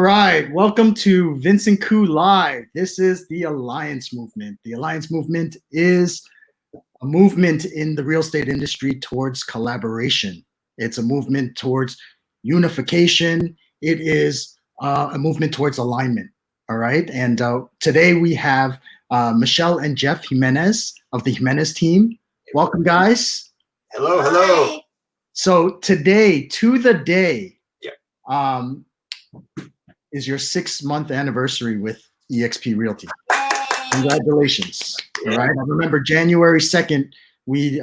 right, welcome to Vincent Koo Live. This is the Alliance Movement. The Alliance Movement is a movement in the real estate industry towards collaboration. It's a movement towards unification. It is a movement towards alignment. All right, and today we have Michelle and Jeff Jimenez of the Jimenez Team. Welcome, guys. Hello, hello. So today, to the day, Yeah. Is your 6-month anniversary with EXP Realty. Congratulations. Yeah. All right. I remember January 2nd, we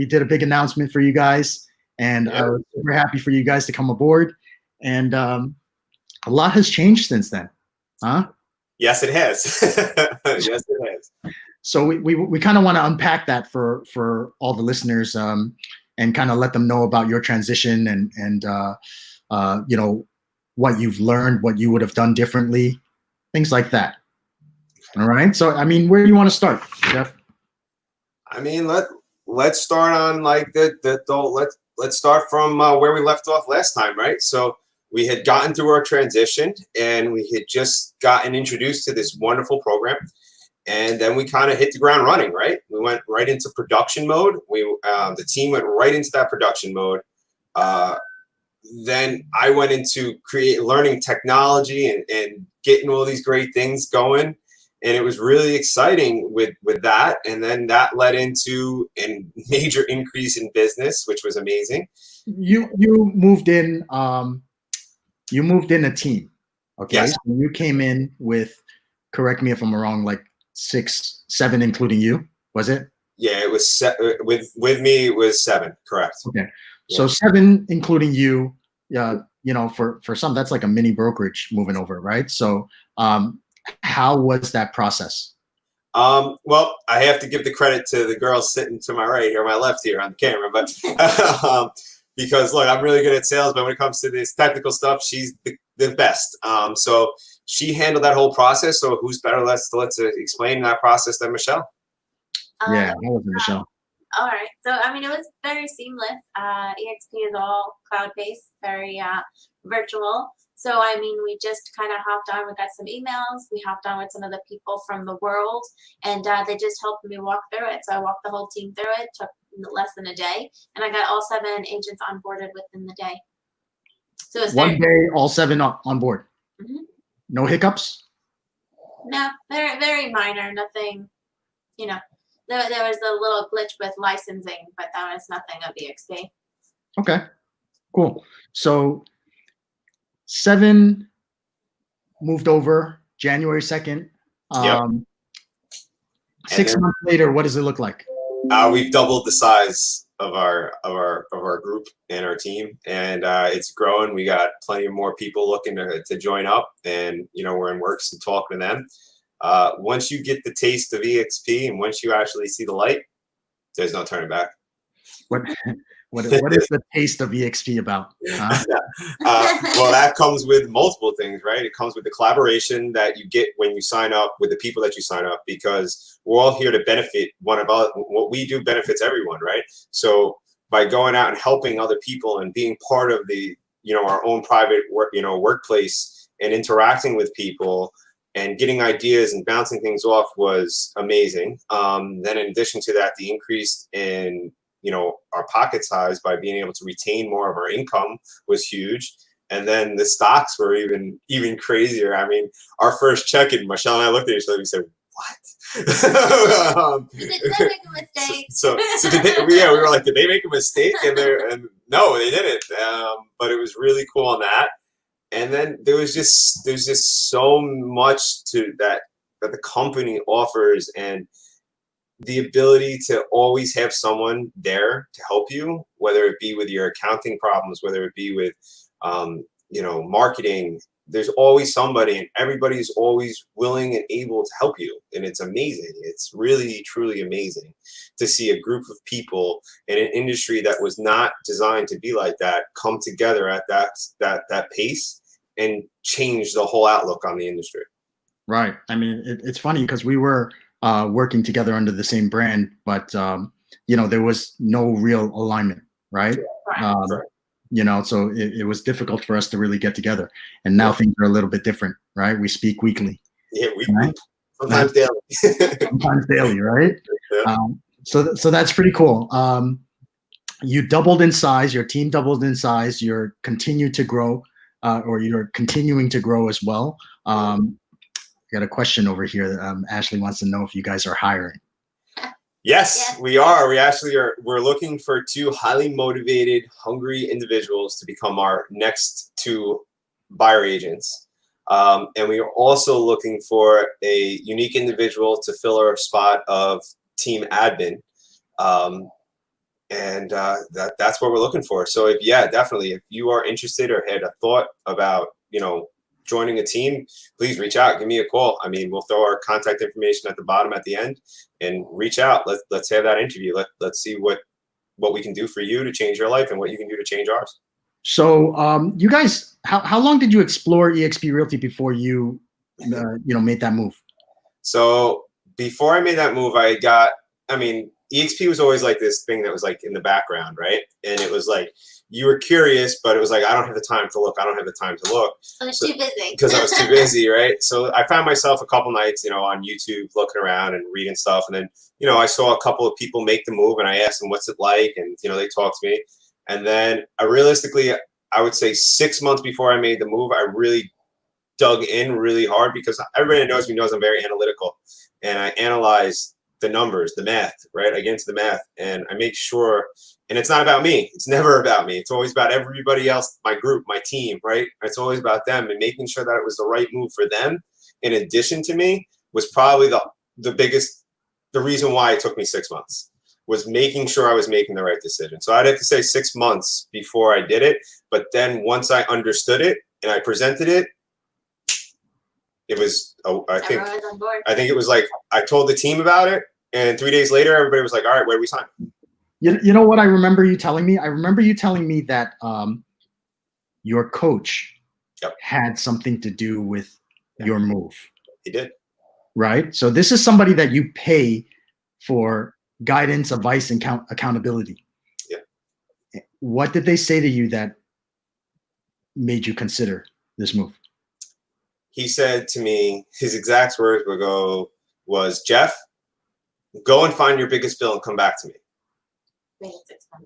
did a big announcement for you guys, and I was super happy for you guys to come aboard. And a lot has changed since then. Huh? Yes, it has. Yes, it has. So we kind of want to unpack that for all the listeners, and kind of let them know about your transition and you know, what you've learned, what you would have done differently, things like that. All right. So, I mean, where do you want to start, Jeff? I mean, let's start on like let's start from where we left off last time, right? So we had gotten through our transition and we had just gotten introduced to this wonderful program. And then we kind of hit the ground running, right? We went right into production mode. The team went right into that production mode. Then I went into learning technology and getting all these great things going. And it was really exciting with that. And then that led into a major increase in business, which was amazing. You moved in, you moved in a team. Okay. Yes. So you came in with, correct me if I'm wrong, like 6, 7, including you, was it? Yeah, it was with me, it was 7, correct. Okay. So 7, including you, you know, for some, that's like a mini brokerage moving over, right? So how was that process? Well, I have to give the credit to the girl sitting to my right or my left here on the camera, but because look, I'm really good at sales, but when it comes to this technical stuff, she's the best. So she handled that whole process. So who's better let's explain that process than Michelle? Yeah, that was Michelle. All right. So, I mean, it was very seamless. EXP is all cloud-based, very virtual. So, I mean, we just kind of hopped on. We got some emails. We hopped on with some of the people from the world, and they just helped me walk through it. So I walked the whole team through it. Took less than a day, and I got all 7 agents onboarded within the day. So it was one day, all 7 on board. Mm-hmm. No hiccups? No, very, very minor. Nothing, you know. There was a little glitch with licensing, but that was nothing of EXP. Okay, cool. So 7 moved over January 2nd. Yep. 6 months later, what does it look like? We've doubled the size of our group and our team, and it's growing. We got plenty more people looking to join up, and you know, we're in works and talking to them. Once you get the taste of EXP and once you actually see the light, there's no turning back. What is the taste of EXP about? Well, that comes with multiple things, right? It comes with the collaboration that you get when you sign up with the people that you sign up, because we're all here to benefit one another. What we do benefits everyone, right? So by going out and helping other people and being part of the, you know, our own private work, you know, workplace and interacting with people and getting ideas and bouncing things off was amazing. Then in addition to that, the increase in, you know, our pocket size by being able to retain more of our income was huge. And then the stocks were even crazier. I mean, our first check-in, Michelle and I looked at each other and we said, what? Did they make a mistake? So did they, we were like, did they make a mistake? And no, they didn't. But it was really cool on that. And then there's just so much to that the company offers, and the ability to always have someone there to help you, whether it be with your accounting problems, whether it be with you know, marketing. There's always somebody, and everybody's always willing and able to help you, and it's amazing. It's really truly amazing to see a group of people in an industry that was not designed to be like that come together at that pace and change the whole outlook on the industry. Right. I mean, it's funny because we were working together under the same brand, but you know, there was no real alignment, right? Right. you know, so it was difficult for us to really get together. And now things are a little bit different, right? We speak weekly. Yeah, Right? sometimes daily. Sometimes daily, right? Yeah. So that's pretty cool. You doubled in size. Your team doubled in size. You're continued to grow, or you're continuing to grow as well. I got a question over here. Ashley wants to know if you guys are hiring. Yes, we are. We actually are. We're looking for 2 highly motivated, hungry individuals to become our next 2 buyer agents. And we are also looking for a unique individual to fill our spot of team admin. And that's what we're looking for. So definitely, if you are interested or had a thought about, joining a team, please reach out, give me a call. I mean, we'll throw our contact information at the bottom at the end, and reach out. Let's have that interview. Let's see what we can do for you to change your life and what you can do to change ours. So you guys, how long did you explore EXP Realty before you made that move? So before I made that move, EXP was always like this thing that was like in the background, right? And it was like, you were curious, but it was like, I don't have the time to look. I don't have the time to look. I was too busy. Because I was too busy, right? So I found myself a couple nights, on YouTube looking around and reading stuff. And then, I saw a couple of people make the move, and I asked them, what's it like? And, they talked to me. And then I would say 6 months before I made the move, I really dug in really hard, because everybody that knows me knows I'm very analytical. And I analyze the numbers, the math, right? I get into the math, and I make sure, and it's not about me. It's never about me. It's always about everybody else, my group, my team, right? It's always about them, and making sure that it was the right move for them, in addition to me, was probably the reason why it took me 6 months, was making sure I was making the right decision. So I'd have to say 6 months before I did it. But then once I understood it and I presented it, it was, I think it was like, I told the team about it, and 3 days later, everybody was like, all right, where do we sign? You know what I remember you telling me? I remember you telling me that your coach had something to do with your move. He did. Right? So this is somebody that you pay for guidance, advice, and accountability. Yeah. What did they say to you that made you consider this move? He said to me, his exact words was, Jeff, go and find your biggest bill and come back to me.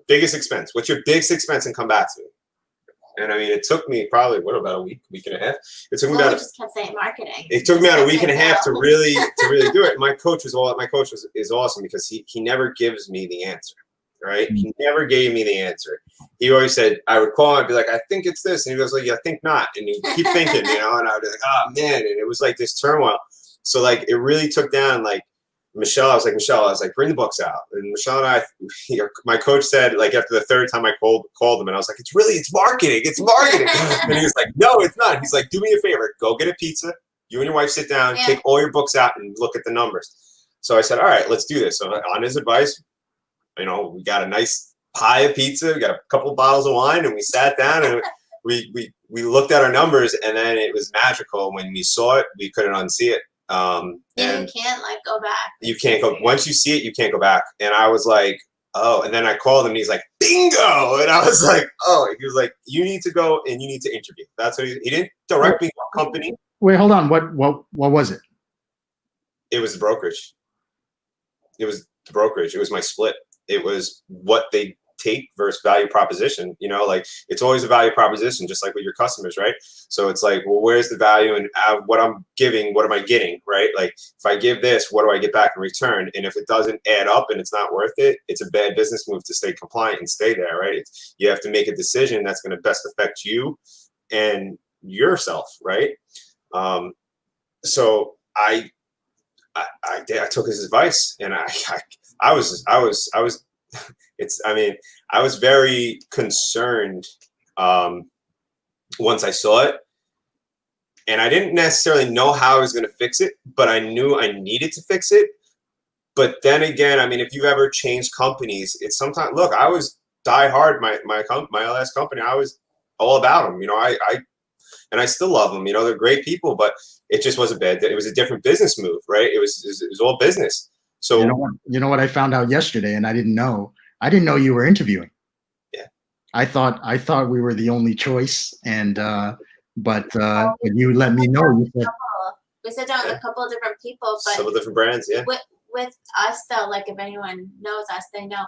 Biggest expense. What's your biggest expense, and come back to me. And I mean, it took me probably, about a week and a half. It took me we just kept saying marketing. It took me about a week and a half to really do it. My coach is awesome, because he never gives me the answer. Right? Mm-hmm. He never gave me the answer. He always said, I would call and I'd be like, I think it's this. And he goes like, yeah, I think not. And you keep thinking, and I would be like, oh man. And it was like this turmoil. So like, it really took down like Michelle. I was like, bring the books out. And Michelle and I, my coach said, like, after the 3rd time I called him, and I was like, it's marketing. And he was like, no, it's not. He's like, do me a favor, go get a pizza. You and your wife sit down, take all your books out, and look at the numbers. So I said, all right, let's do this. So on his advice, we got a nice pie of pizza, we got a couple of bottles of wine, and we sat down and we looked at our numbers, and then it was magical. When we saw it, we couldn't unsee it. And you can't go back. You can't go, once you see it, you can't go back. And I was like, oh, and then I called him, and he's like, bingo. And I was like, oh, he was like, you need to go and you need to interview. That's what he didn't direct me to a company. Wait, hold on. What was it? It was the brokerage. It was my split. It was what they take versus value proposition. Like, it's always a value proposition, just like with your customers, right? So it's like, well, where's the value, and what I'm giving, what am I getting, right? Like, if I give this, what do I get back in return? And if it doesn't add up and it's not worth it, it's a bad business move to stay compliant and stay there, right? You have to make a decision that's going to best affect you and yourself, right? So I took his advice, and I was very concerned once I saw it, and I didn't necessarily know how I was going to fix it, but I knew I needed to fix it. But then again, I mean, if you've ever changed companies, it's sometimes, look, I was die hard. My last company, I was all about them. And I still love them. They're great people, but it just was it was a different business move, right? It was all business. So you know what I found out yesterday, and I didn't know you were interviewing. Yeah. I thought we were the only choice, and but you let me know. You said, We sit down with a couple of different people, but Several different brands, yeah. with us though, like if anyone knows us, they know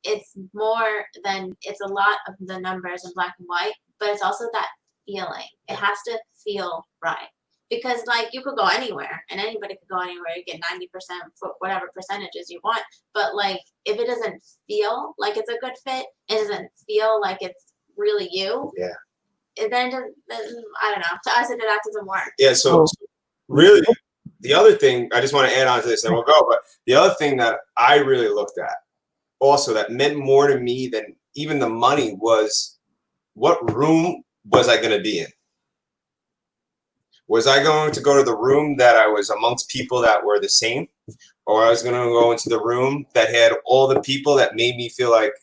it's more than it's a lot of the numbers in black and white, but it's also that feeling. It has to feel right. Because like you could go anywhere and anybody could go anywhere. You get 90% for whatever percentages you want. But like if it doesn't feel like it's a good fit, it doesn't feel like it's really you. Yeah. Then I don't know. To us, that doesn't work. Yeah. So really, the other thing I just want to add on to this, and we'll go. But the other thing that I really looked at, also that meant more to me than even the money, was what room was I going to be in? Was I going to go to the room that I was amongst people that were the same, or I was going to go into the room that had all the people that made me feel like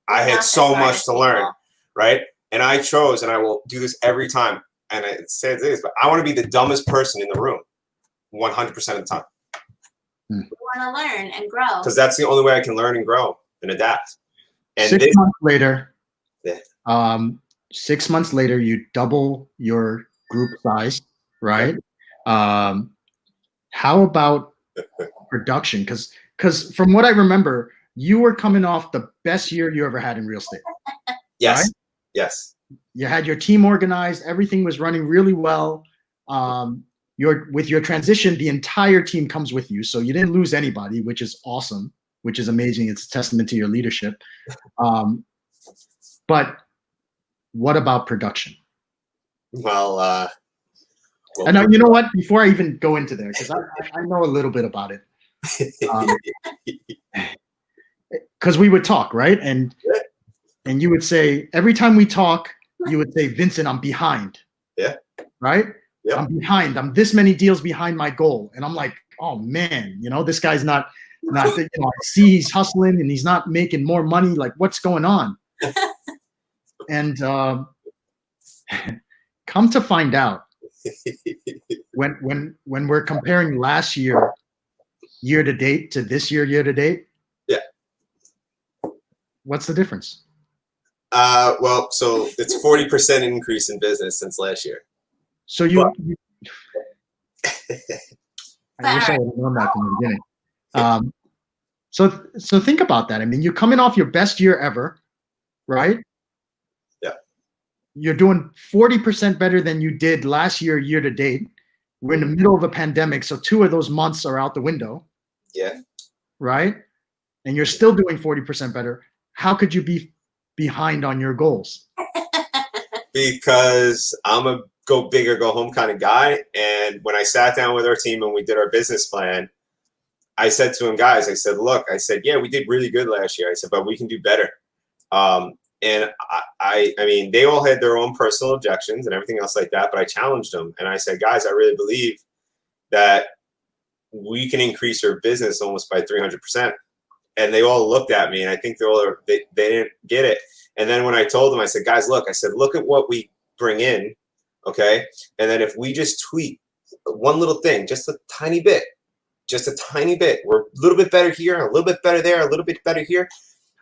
I had so much to learn, right? And I chose, and I will do this every time, and it says this, but I want to be the dumbest person in the room 100% of the time. You want to learn and grow. Because that's the only way I can learn and grow and adapt. And 6 months later, yeah. 6 months later, you double your group size, right? How about production? Because from what I remember, you were coming off the best year you ever had in real estate. Yes. Right? Yes. You had your team organized. Everything was running really well. With your transition, the entire team comes with you. So you didn't lose anybody, which is awesome, which is amazing. It's a testament to your leadership. But what about production? Well, and you know what? Before I even go into there, because I know a little bit about it. Because we would talk, right? And you would say, every time we talk, you would say, Vincent, I'm behind. Yeah. Right? Yeah. I'm behind. I'm this many deals behind my goal. And I'm like, oh man, this guy's not I see he's hustling and he's not making more money. Like, what's going on? And come to find out, when we're comparing last year to date to this year to date, yeah, what's the difference? Well, so it's 40% increase in business since last year. So I wish I would have known that from the beginning. So think about that. I mean, you're coming off your best year ever, right? Yeah. You're doing 40% better than you did last year to date. We're in the middle of a pandemic, so 2 of those months are out the window. Yeah. Right? And you're still doing 40% better. How could you be behind on your goals? Because I'm a go big or go home kind of guy. And when I sat down with our team and we did our business plan, I said to him, guys, I said, look, I said, yeah, we did really good last year. I said, but we can do better. And I mean, they all had their own personal objections and everything else like that, but I challenged them. And I said, guys, I really believe that we can increase our business almost by 300%. And they all looked at me, and I think they didn't get it. And then when I told them, I said, guys, look, I said, look at what we bring in, okay? And then if we just tweak one little thing, just a tiny bit, we're a little bit better here, a little bit better there, a little bit better here,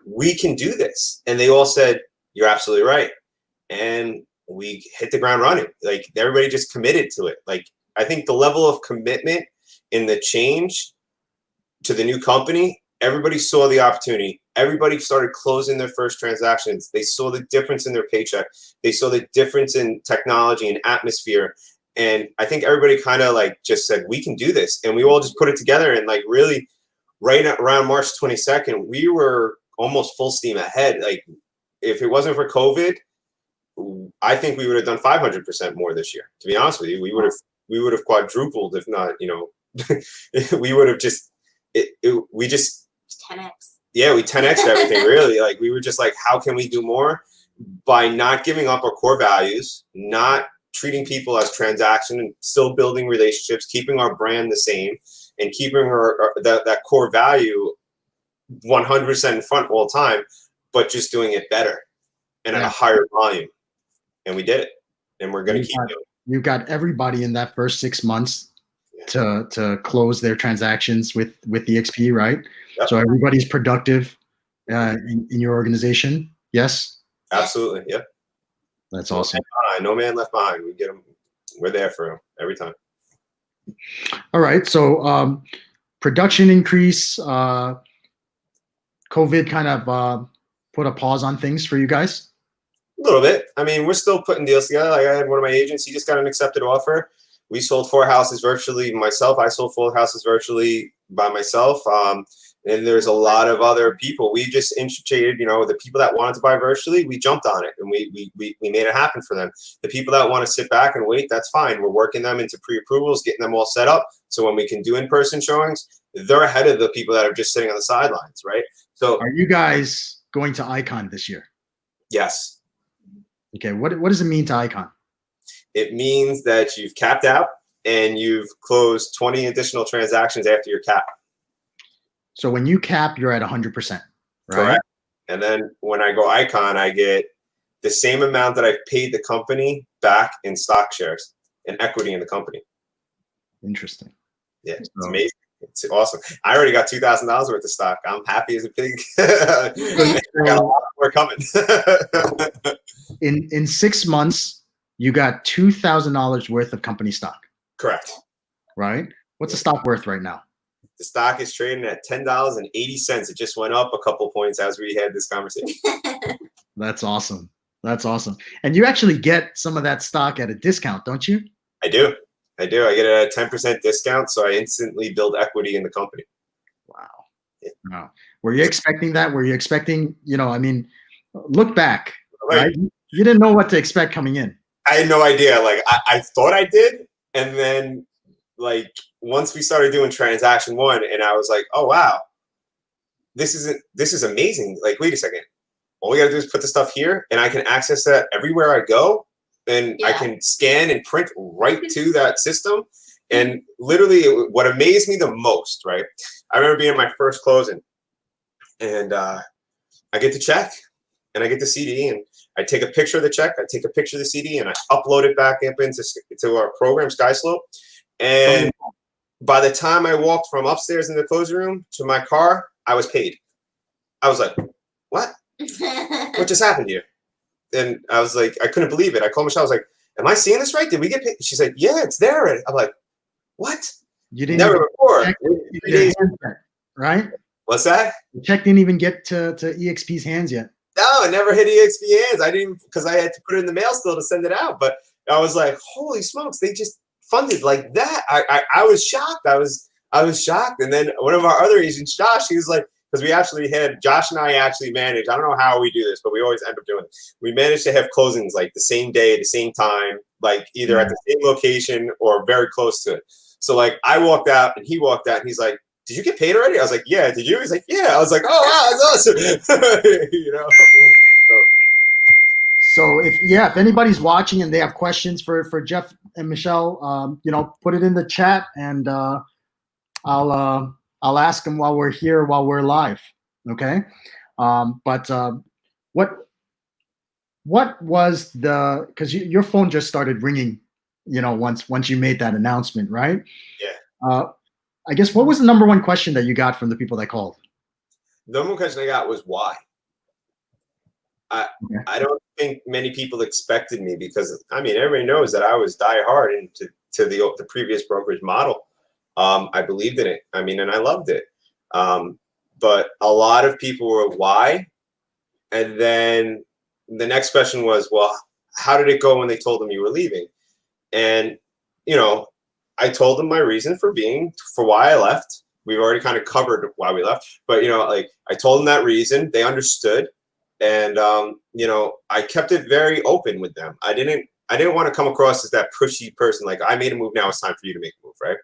we can do this. And they all said, you're absolutely right. And we hit the ground running. Like, everybody just committed to it. Like, I think the level of commitment in the change to the new company, everybody saw the opportunity. Everybody started closing their first transactions. They saw the difference in their paycheck. They saw the difference in technology and atmosphere. And I think everybody kind of like just said, we can do this. And we all just put it together. And like really right around March 22nd, we were almost full steam ahead. Like, if it wasn't for COVID, I think we would have done 500% more this year. To be honest with you, we would have quadrupled, if not, we would have just, we just 10x. Yeah, we 10x everything. Really, like, we were just like, how can we do more by not giving up our core values, not treating people as transaction, and still building relationships, keeping our brand the same, and keeping that core value 100% in front all the time, but just doing it better and at a higher volume. And we did it, and we're going to keep doing it. You got everybody in that first 6 months to close their transactions with EXP, right? Yep. So everybody's productive in your organization. Yes. Absolutely. Yep. That's awesome. No man left behind. We get them. We're there for them every time. All right. So production increase, COVID kind of put a pause on things for you guys? A little bit. I mean, we're still putting deals together. Like I had one of my agents, he just got an accepted offer. We sold 4 houses virtually myself. I sold 4 houses virtually by myself. And there's a lot of other people. We just initiated, the people that wanted to buy virtually, we jumped on it and we made it happen for them. The people that want to sit back and wait, that's fine. We're working them into pre-approvals, getting them all set up. So when we can do in-person showings, they're ahead of the people that are just sitting on the sidelines, right? So are you guys going to Icon this year? Yes. Okay. What does it mean to Icon? It means that you've capped out and you've closed 20 additional transactions after your cap. So when you cap, you're at 100%, right? Correct. And then when I go Icon, I get the same amount that I paid the company back in stock shares and equity in the company. Interesting. Yeah, it's amazing. It's awesome. I already got $2,000 worth of stock. I'm happy as a pig. I got a lot more coming. In 6 months, you got $2,000 worth of company stock. Correct. Right? What's the stock worth right now? The stock is trading at $10.80. It just went up a couple points as we had this conversation. That's awesome. That's awesome. And you actually get some of that stock at a discount, don't you? I do. I get a 10% discount, so I instantly build equity in the company. Wow. Yeah. Wow. Were you expecting that? Were you expecting, look back, right? You didn't know what to expect coming in. I had no idea. Like I thought I did. And then once we started doing transaction 1 and I was like, oh wow, this is amazing. Like, wait a second. All we gotta do is put the stuff here and I can access that everywhere I go. And I can scan and print right to that system. And literally what amazed me the most, right? I remember being in my first closing and I get the check and I get the CD and I take a picture of the check, I take a picture of the CD and I upload it back up into our program, SkySlope. And by the time I walked from upstairs in the closing room to my car, I was paid. I was like, what? What just happened here? And I was like, I couldn't believe it. I called Michelle. I was like, am I seeing this right? Did we get paid? She's like, yeah, it's there. And I'm like, what? You didn't never before. 3 days, right? What's that? The check didn't even get to EXP's hands yet. No, it never hit EXP hands. I didn't, because I had to put it in the mail still to send it out. But I was like, holy smokes, they just funded like that. I was shocked. I was shocked. And then one of our other agents, Josh, he was like, because we actually had, Josh and I actually managed, I don't know how we do this, but we always end up doing it. We managed to have closings like the same day, the same time, like either at the same location or very close to it. So like I walked out and he walked out and he's like, did you get paid already? I was like, yeah. Did you? He's like, yeah. I was like, oh, wow, that's awesome. So if anybody's watching and they have questions for Jeff and Michelle, put it in the chat and I'll ask them while we're here, while we're live. Okay. But what was because your phone just started ringing, once you made that announcement, right? Yeah. I guess what was the number 1 question that you got from the people that called? The number 1 question I got was why. I don't think many people expected me because everybody knows that I was die hard into the previous brokerage model. I believed in it. And I loved it. But a lot of people were why, and then the next question was, well, how did it go when they told them you were leaving? And I told them my reason for why I left. We've already kind of covered why we left, but I told them that reason. They understood. And, I kept it very open with them. I didn't want to come across as that pushy person. Like, I made a move. Now it's time for you to make a move. Right.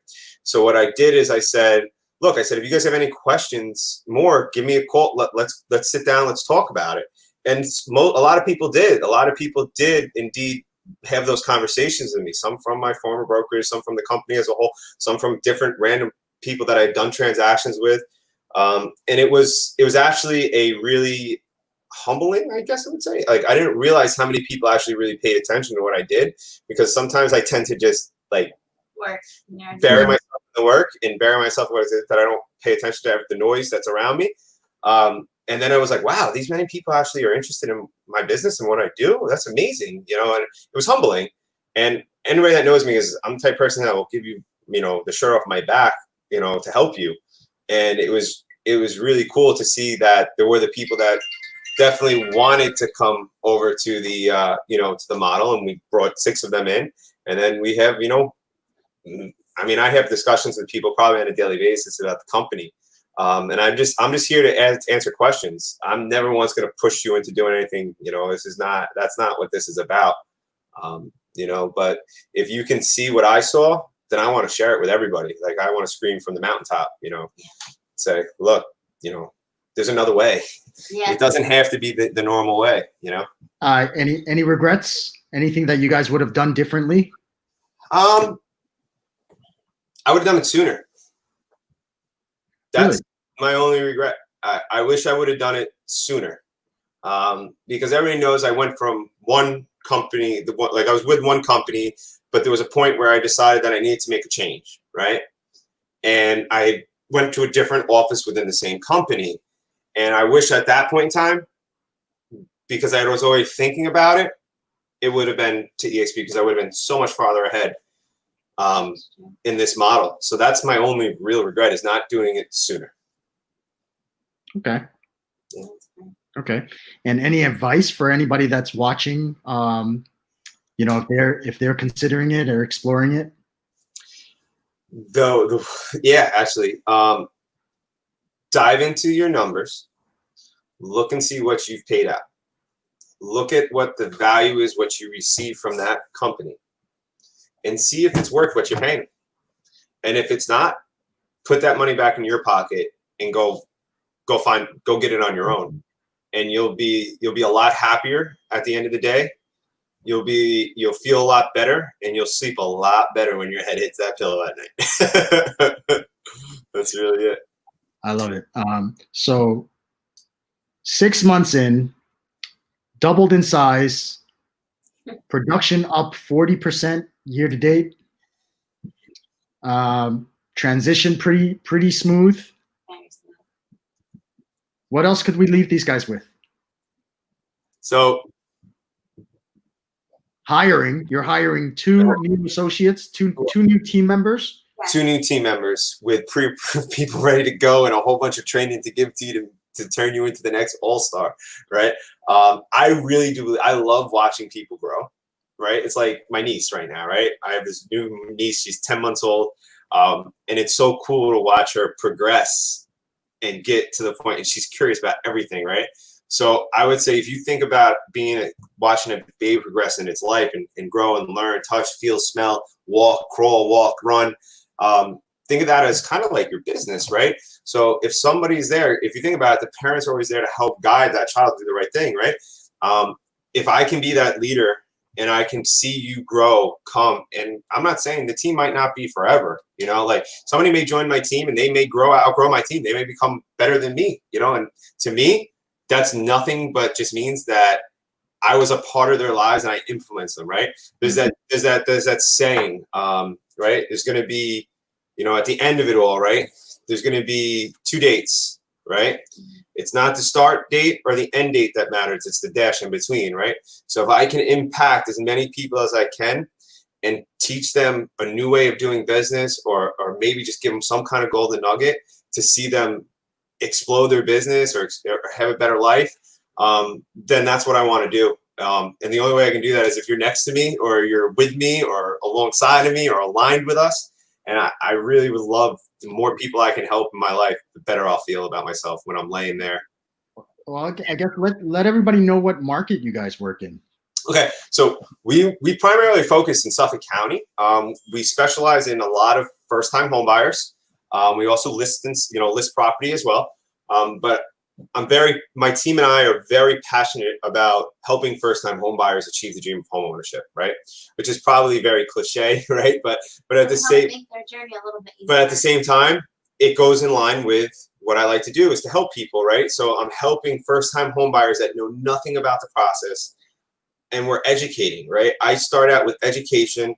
So what I did is I said, if you guys have any questions more, give me a call. Let's sit down. Let's talk about it. And a lot of people did. A lot of people did indeed have those conversations with me. Some from my former brokers, some from the company as a whole, some from different random people that I'd done transactions with. And it was actually a really humbling, I guess I would say. Like, I didn't realize how many people actually really paid attention to what I did, because sometimes I tend to just work, bury myself in the work and bury myself in what it is that I don't pay attention to the noise that's around me. And then I was like, wow, these many people actually are interested in my business and what I do. That's amazing, you know. And it was humbling. And anybody that knows me is I'm the type of person that will give you, you know, the shirt off my back, you know, to help you. And it was really cool to see that there were the people that definitely wanted to come over to the you know, to the model, and we brought 6 of them in. And then we have, you know, I mean, I have discussions with people probably on a daily basis about the company. And I'm just here to answer questions. I'm never once going to push you into doing anything. You know, that's not what this is about. You know, but if you can see what I saw, then I want to share it with everybody. Like, I want to scream from the mountaintop, you know, say, look, you know, there's another way. Yeah. It doesn't have to be the normal way, you know? Any regrets? Anything that you guys would have done differently? I would have done it sooner. That's my only regret. I wish I would have done it sooner. Because everybody knows I went from one company, like I was with one company, but there was a point where I decided that I needed to make a change, right? And I went to a different office within the same company. And I wish at that point in time, because I was already thinking about it, it would have been to EXP, because I would have been so much farther ahead in this model. So that's my only real regret, is not doing it sooner. Okay. Okay. And any advice for anybody that's watching, you know, if they're considering it or exploring it? Yeah, actually, dive into your numbers, look and see what you've paid out. Look at what the value is, what you receive from that company, and see if it's worth what you're paying. And if it's not, put that money back in your pocket and go get it on your own. And you'll be a lot happier at the end of the day. You'll feel a lot better, and you'll sleep a lot better when your head hits that pillow at night. That's really it. I love it. So 6 months in, doubled in size, production up 40% year to date. Transition pretty smooth. What else could we leave these guys with? So you're hiring 2 new associates, two new team members. 2 new team members with people ready to go, and a whole bunch of training to give to you to turn you into the next all-star, right? I really do. I love watching people grow, right? It's like my niece right now, right? I have this new niece. She's 10 months old. And it's so cool to watch her progress and get to the point, and she's curious about everything, right? So I would say, if you think about watching a baby progress in its life and grow and learn, touch, feel, smell, walk, crawl, walk, run, think of that as kind of like your business, right? So if somebody's there, if you think about it, the parents are always there to help guide that child do the right thing, right? If I can be that leader and I can see you grow, and I'm not saying the team might not be forever, you know, like somebody may join my team and they may outgrow my team. They may become better than me, you know, and to me, that's nothing but just means that I was a part of their lives and I influenced them, right? There's that saying, right? There's going to be, you know, at the end of it all, right? There's going to be 2 dates, right? It's not the start date or the end date that matters. It's the dash in between, right? So if I can impact as many people as I can and teach them a new way of doing business, or maybe just give them some kind of golden nugget to see them explode their business or have a better life, then that's what I want to do. And the only way I can do that is if you're next to me, or you're with me, or alongside of me, or aligned with us. And I really would love, the more people I can help in my life, the better I'll feel about myself when I'm laying there. Well, I guess let everybody know what market you guys work in. Okay, so we primarily focus in Suffolk County. We specialize in a lot of first-time home buyers. We also list property as well. But my team and I are very passionate about helping first-time home buyers achieve the dream of home ownership, right? Which is probably very cliche, right? But at the same, make their journey a little bit easier. But at the same time, it goes in line with what I like to do, is to help people, right? So I'm helping first-time home buyers that know nothing about the process, and we're educating, right? I start out with education,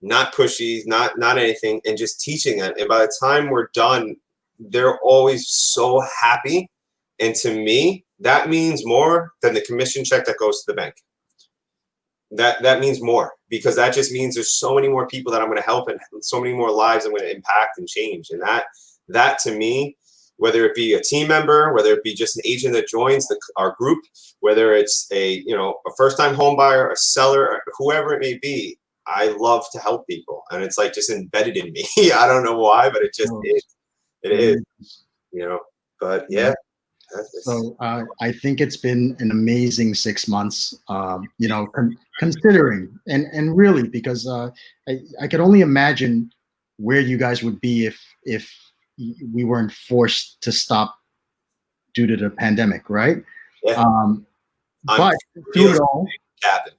not pushy, not anything, and just teaching them. And by the time we're done, they're always so happy. And to me, that means more than the commission check that goes to the bank. That means more, because that just means there's so many more people that I'm going to help and so many more lives I'm going to impact and change. And that to me, whether it be a team member, whether it be just an agent that joins our group, whether it's a first-time home buyer, a seller, whoever it may be, I love to help people, and it's like just embedded in me. I don't know why, but it just is. It is, But yeah. So I think it's been an amazing 6 months, considering and really, because I could only imagine where you guys would be if we weren't forced to stop due to the pandemic, right? Yeah. But through it all, capping.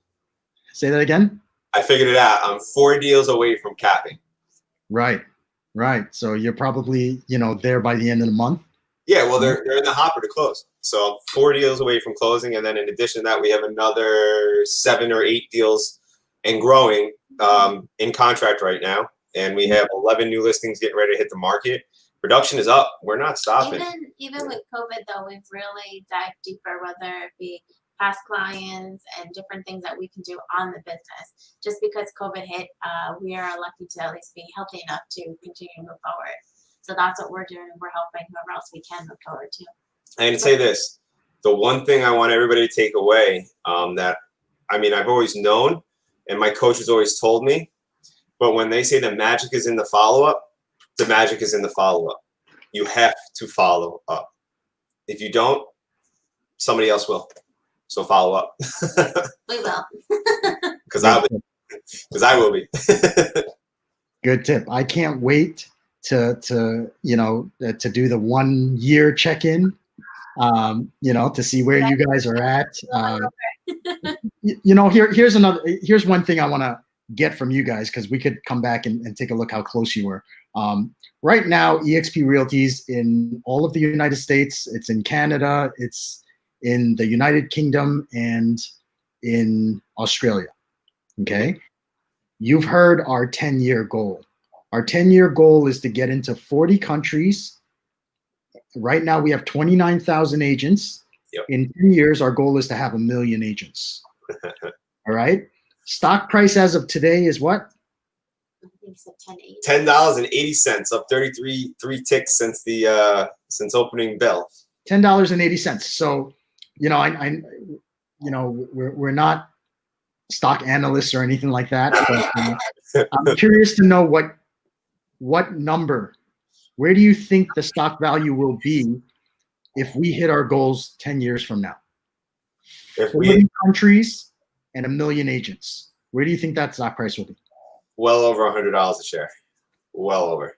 Say that again. I figured it out. I'm 4 deals away from capping. Right. So you're probably there by the end of the month. Yeah, well, they're in the hopper to close. So I'm 4 deals away from closing, and then in addition to that, we have another 7 or 8 deals and growing in contract right now. And we have 11 new listings getting ready to hit the market. Production is up. We're not stopping. Even with COVID, though, we've really dived deeper, whether it be past clients and different things that we can do on the business. Just because COVID hit, we are lucky to at least be healthy enough to continue to move forward. So that's what we're doing. We're helping whoever else we can move forward to. I can say this. The one thing I want everybody to take away that, I've always known, and my coach has always told me, but when they say the magic is in the follow-up, the magic is in the follow-up. You have to follow up. If you don't, somebody else will. So follow up. We will. Because I will be. Good tip. I can't wait to do the 1 year check-in, to see where you guys are at. Here's one thing I want to get from you guys, because we could come back and take a look how close you were. Right now, EXP Realty's in all of the United States. It's in Canada. It's in the United Kingdom and in Australia. Okay. You've heard our 10-year goal. Our 10-year goal is to get into 40 countries. Right now, we have 29,000 agents. Yep. In 10 years, our goal is to have 1 million agents. All right. Stock price as of today is what? I think so, $10.80, up 33 ticks since opening bell. $10.80. So, we're not stock analysts or anything like that. But, I'm curious to know what number. Where do you think the stock value will be if we hit our goals 10 years from now? 40 countries and 1 million agents. Where do you think that stock price will be? Well over $100 a share. Well over.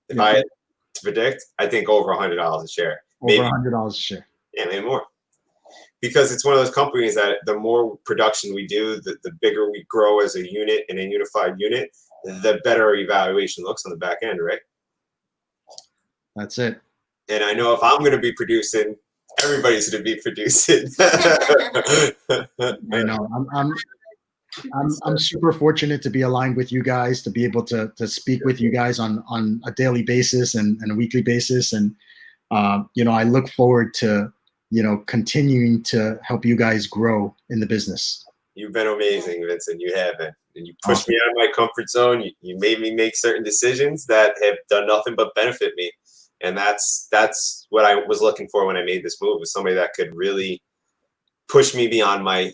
If I had to predict, I think over $100 a share. Maybe over $100 a share. Yeah, maybe more. Because it's one of those companies that the more production we do, the bigger we grow as a unit, in a unified unit, the better our evaluation looks on the back end, right? That's it. And I know if I'm going to be producing, everybody's going to be producing. I know. I'm super fortunate to be aligned with you guys, to be able to speak with you guys on a daily basis and a weekly basis. And, I look forward to, continuing to help you guys grow in the business. You've been amazing, Vincent. You have been. And you pushed me out of my comfort zone. You made me make certain decisions that have done nothing but benefit me. And that's what I was looking for when I made this move, was somebody that could really push me beyond my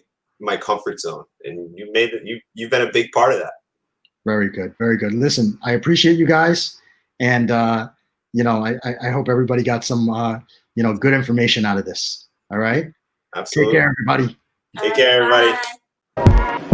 comfort zone. And you've been a big part of that. Very good. Very good. Listen, I appreciate you guys. And, I hope everybody got some, good information out of this. All right. Absolutely. Take care, everybody. Take care, everybody. Bye.